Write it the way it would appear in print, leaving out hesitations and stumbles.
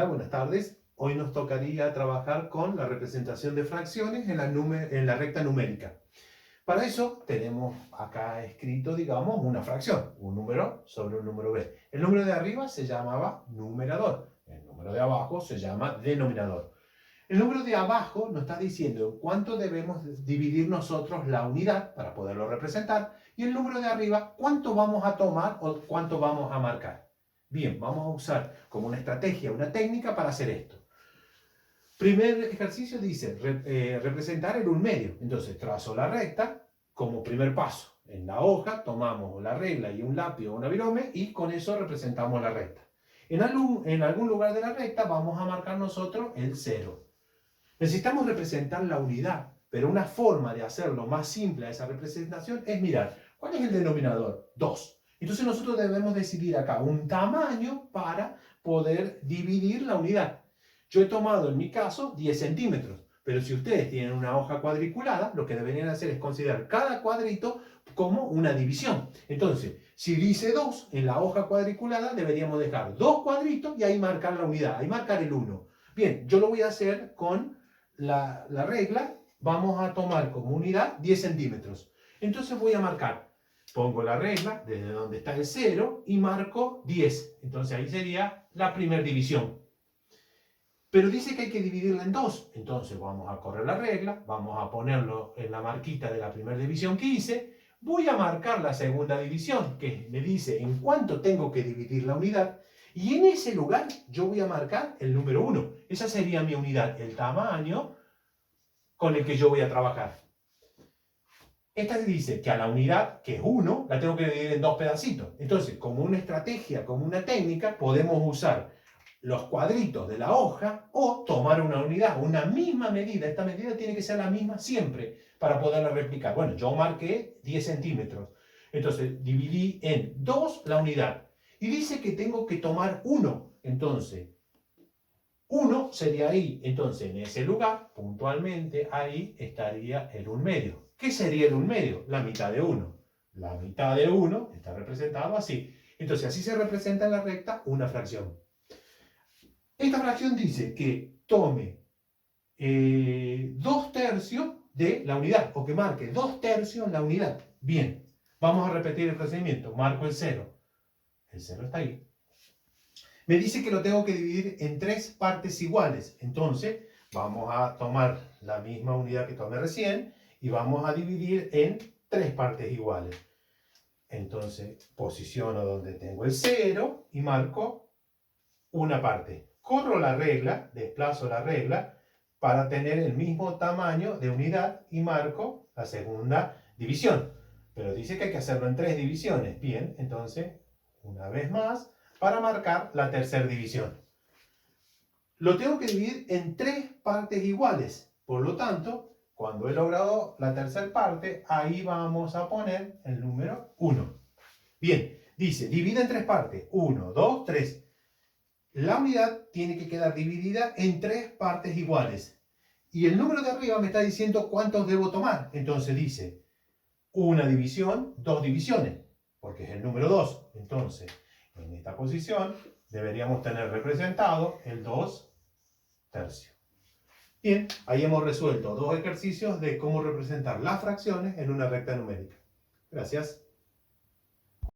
Hola, buenas tardes. Hoy nos tocaría trabajar con la representación de fracciones en la recta numérica. Para eso tenemos acá escrito, digamos, una fracción, un número sobre un número b. El número de arriba se llamaba numerador, el número de abajo se llama denominador. El número de abajo nos está diciendo en cuánto debemos dividir nosotros la unidad para poderlo representar, y el número de arriba cuánto vamos a tomar o cuánto vamos a marcar. Bien, vamos a usar como una estrategia, una técnica para hacer esto. Primer ejercicio dice representar en un medio. Entonces trazo la recta como primer paso. En la hoja tomamos la regla y un lápiz o una virome y con eso representamos la recta. En algún lugar de la recta vamos a marcar nosotros el 0. Necesitamos representar la unidad, pero una forma de hacerlo más simple a esa representación es mirar, ¿cuál es el denominador? 2. Entonces nosotros debemos decidir acá un tamaño para poder dividir la unidad. Yo he tomado en mi caso 10 centímetros, pero si ustedes tienen una hoja cuadriculada, lo que deberían hacer es considerar cada cuadrito como una división. Entonces, si dice 2 en la hoja cuadriculada, deberíamos dejar 2 cuadritos y ahí marcar la unidad, ahí marcar el 1. Bien, yo lo voy a hacer con la regla. Vamos a tomar como unidad 10 centímetros. Entonces voy a marcar, pongo la regla desde donde está el 0 y marco 10. Entonces ahí sería la primera división. Pero dice que hay que dividirla en 2. Entonces vamos a correr la regla, vamos a ponerlo en la marquita de la primera división que hice. Voy a marcar la segunda división, que me dice en cuánto tengo que dividir la unidad. Y en ese lugar yo voy a marcar el número 1. Esa sería mi unidad, el tamaño con el que yo voy a trabajar. Esta dice que a la unidad, que es 1, la tengo que dividir en 2 pedacitos. Entonces, como una estrategia, como una técnica, podemos usar los cuadritos de la hoja o tomar una unidad, una misma medida. Esta medida tiene que ser la misma siempre para poderla replicar. Bueno, yo marqué 10 centímetros. Entonces, dividí en 2 la unidad. Y dice que tengo que tomar 1. Entonces, 1 sería ahí. Entonces, en ese lugar, puntualmente, ahí estaría el 1/2. ¿Qué sería el 1/2? La mitad de 1. La mitad de 1 está representado así. Entonces, así se representa en la recta una fracción. Esta fracción dice que tome 2/3 de la unidad, o que marque 2/3 la unidad. Bien, vamos a repetir el procedimiento. Marco el 0. El 0 está ahí. Me dice que lo tengo que dividir en 3 partes iguales. Entonces, vamos a tomar la misma unidad que tomé recién y vamos a dividir en 3 partes iguales. Entonces, posiciono donde tengo el 0 y marco una parte. Corro la regla, desplazo la regla para tener el mismo tamaño de unidad y marco la segunda división. Pero dice que hay que hacerlo en 3 divisiones. Bien, entonces, una vez más, para marcar la tercera división. Lo tengo que dividir en 3 partes iguales. Por lo tanto, cuando he logrado la tercera parte, ahí vamos a poner el número 1. Bien, dice, divide en 3 partes. 1, 2, 3. La unidad tiene que quedar dividida en 3 partes iguales. Y el número de arriba me está diciendo cuántos debo tomar. Entonces dice, una división, 2 divisiones, porque es el número 2. Entonces, en esta posición deberíamos tener representado el 2/3. Bien, ahí hemos resuelto 2 ejercicios de cómo representar las fracciones en una recta numérica. Gracias.